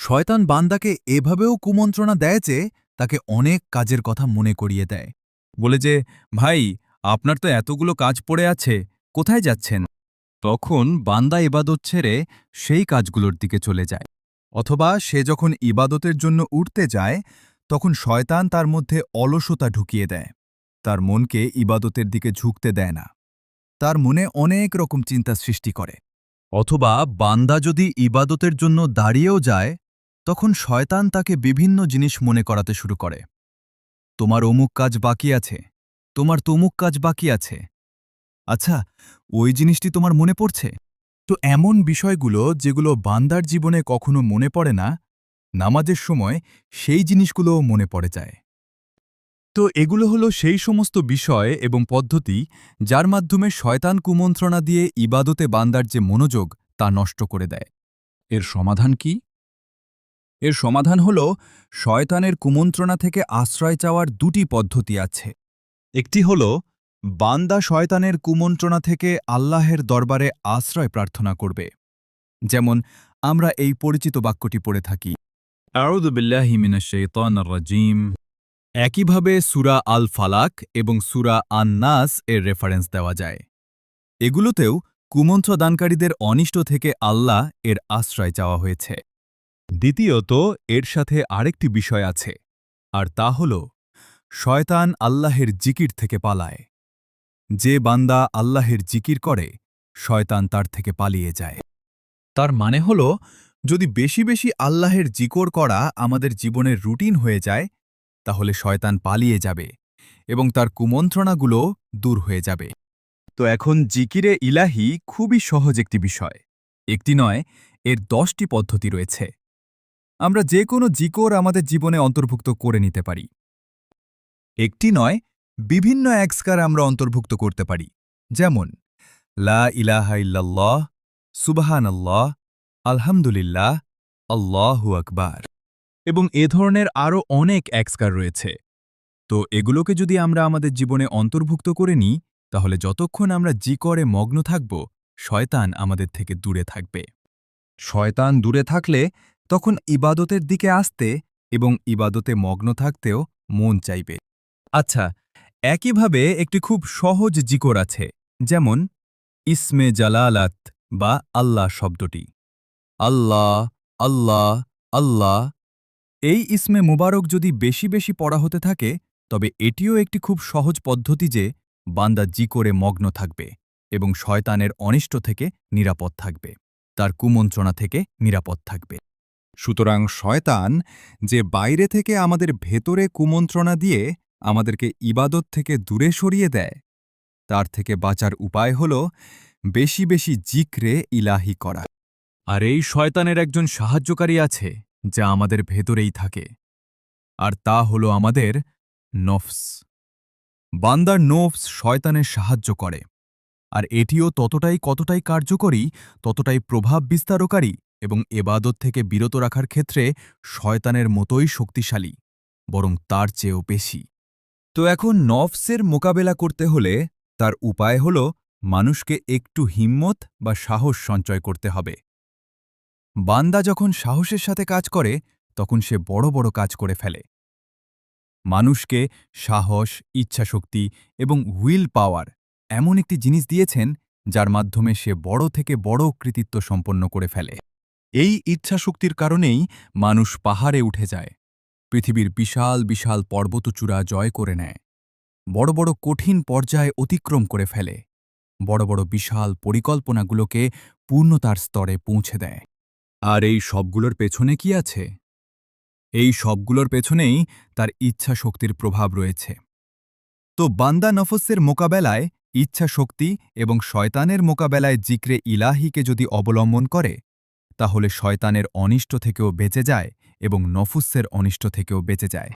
শয়তান বান্দাকে এভাবেও কুমন্ত্রণা দেয় যে তাকে অনেক কাজের কথা মনে করিয়ে দেয়। বলে যে, ভাই, আপনার তো এতগুলো কাজ পড়ে আছে, কোথায় যাচ্ছেন? তখন বান্দা ইবাদত ছেড়ে সেই কাজগুলোর দিকে চলে যায়। অথবা সে যখন ইবাদতের জন্য উঠতে যায়, তখন শয়তান তার মধ্যে অলসতা ঢুকিয়ে দেয়। তার মনকে ইবাদতের দিকে ঝুঁকতে দেয় না। তার মনে অনেক রকম চিন্তা সৃষ্টি করে। অথবা বান্দা যদি ইবাদতের জন্য দাঁড়িয়েও যায়, তখন শয়তান তাকে বিভিন্ন জিনিস মনে করাতে শুরু করে। তোমার অমুক কাজ বাকি আছে, তোমার তমুক কাজ বাকি আছে। আচ্ছা, ওই জিনিসটি তোমার মনে পড়ছে? তো এমন বিষয়গুলো যেগুলো বান্দার জীবনে কখনো মনে পড়ে না, নামাজের সময় সেই জিনিসগুলোও মনে পড়ে যায়। তো এগুলো হলো সেই সমস্ত বিষয় এবং পদ্ধতি যার মাধ্যমে শয়তান কুমন্ত্রণা দিয়ে ইবাদতে বান্দার যে মনোযোগ তা নষ্ট করে দেয়। এর সমাধান কি? এর সমাধান হল শয়তানের কুমন্ত্রণা থেকে আশ্রয় চাওয়ার দুটি পদ্ধতি আছে। একটি হল বান্দা শয়তানের কুমন্ত্রণা থেকে আল্লাহের দরবারে আশ্রয় প্রার্থনা করবে। যেমন আমরা এই পরিচিত বাক্যটি পড়ে থাকি, আউযু বিল্লাহি মিনাশ শাইতানির রাজীম। একইভাবে সূরা আল ফালাক এবং সূরা আন-নাস এর রেফারেন্স দেওয়া যায়। এগুলোতেও কুমন্ত্রদানকারীদের অনিষ্ট থেকে আল্লাহ এর আশ্রয় চাওয়া হয়েছে। দ্বিতীয়ত, এর সাথে আরেকটি বিষয় আছে, আর তা হল শয়তান আল্লাহের জিকির থেকে পালায়। যে বান্দা আল্লাহের জিকির করে, শয়তান তার থেকে পালিয়ে যায়। তার মানে হল, যদি বেশি বেশি আল্লাহের জিকর করা আমাদের জীবনের রুটিন হয়ে যায়, তাহলে শয়তান পালিয়ে যাবে এবং তার কুমন্ত্রণাগুলো দূর হয়ে যাবে। তো এখন জিকিরে ইলাহি খুবই সহজ একটি বিষয়। একটি নয়, এর 10টি পদ্ধতি রয়েছে। আমরা যে কোনো জিকর আমাদের জীবনে অন্তর্ভুক্ত করে নিতে পারি। একটি নয়, বিভিন্ন একস্কার আমরা অন্তর্ভুক্ত করতে পারি। যেমন লা ইলাহা ইল্লাল্লাহ, সুবহানাল্লাহ, আলহামদুলিল্লাহ, আল্লাহু আকবার এবং এ ধরনের আরও অনেক একস্কার রয়েছে। তো এগুলোকে যদি আমরা আমাদের জীবনে অন্তর্ভুক্ত করে নিই, তাহলে যতক্ষণ আমরা জিকরে মগ্ন থাকব, শয়তান আমাদের থেকে দূরে থাকবে। শয়তান দূরে থাকলে তখন ইবাদতের দিকে আসতে এবং ইবাদতে মগ্ন থাকতেও মন চাইবে। আচ্ছা, একইভাবে একটি খুব সহজ জিকর আছে, যেমন ইসমে জালালাত বা আল্লাহ শব্দটি। আল্লাহ, আল্লাহ, আল্লাহ। এই ইসমে মুবারক যদি বেশি বেশি পড়া হতে থাকে, তবে এটিও একটি খুব সহজ পদ্ধতি যে বান্দা জিকরে মগ্ন থাকবে এবং শয়তানের অনিষ্ট থেকে নিরাপদ থাকবে, তার কুমন্ত্রণা থেকে নিরাপদ থাকবে। সুতরাং শয়তান যে বাইরে থেকে আমাদের ভেতরে কুমন্ত্রণা দিয়ে আমাদেরকে ইবাদত থেকে দূরে সরিয়ে দেয়, তার থেকে বাঁচার উপায় হল বেশি বেশি জিক্রে ইলাহি করা। আর এই শয়তানের একজন সাহায্যকারী আছে যা আমাদের ভেতরেই থাকে, আর তা হল আমাদের নফস। বান্দার নফস শয়তানের সাহায্য করে, আর এটিও কতটাই কার্যকরী, ততটাই প্রভাব বিস্তারকারী এবং এবাদত থেকে বিরত রাখার ক্ষেত্রে শয়তানের মতোই শক্তিশালী, বরং তার চেয়েও বেশি। তো এখন নফসের মোকাবেলা করতে হলে তার উপায় হল মানুষকে একটু হিম্মত বা সাহস সঞ্চয় করতে হবে। বান্দা যখন সাহসের সাথে কাজ করে, তখন সে বড় বড় কাজ করে ফেলে। মানুষকে সাহস, ইচ্ছাশক্তি এবং হুইল পাওয়ার এমন একটি জিনিস দিয়েছেন যার মাধ্যমে সে বড় থেকে বড় কৃতিত্ব সম্পন্ন করে ফেলে। এই ইচ্ছাশক্তির কারণেই মানুষ পাহাড়ে উঠে যায়, পৃথিবীর বিশাল বিশাল পর্বতচূড়া জয় করে নেয়, বড় বড় কঠিন পর্যায় অতিক্রম করে ফেলে, বড় বড় বিশাল পরিকল্পনাগুলোকে পূর্ণতার স্তরে পৌঁছে দেয়। আর এই সবগুলোর পেছনে কি আছে? এই সবগুলোর পেছনেই তার ইচ্ছা শক্তির প্রভাব রয়েছে। তো বান্দা নফসের মোকাবেলায় ইচ্ছা শক্তি এবং শয়তানের মোকাবেলায় জিক্রে ইলাহিকে যদি অবলম্বন করে, তাহলে শয়তানের অনিষ্ট থেকেও বেঁচে যায় এবং নফসের অনিষ্ট থেকেও বেঁচে যায়।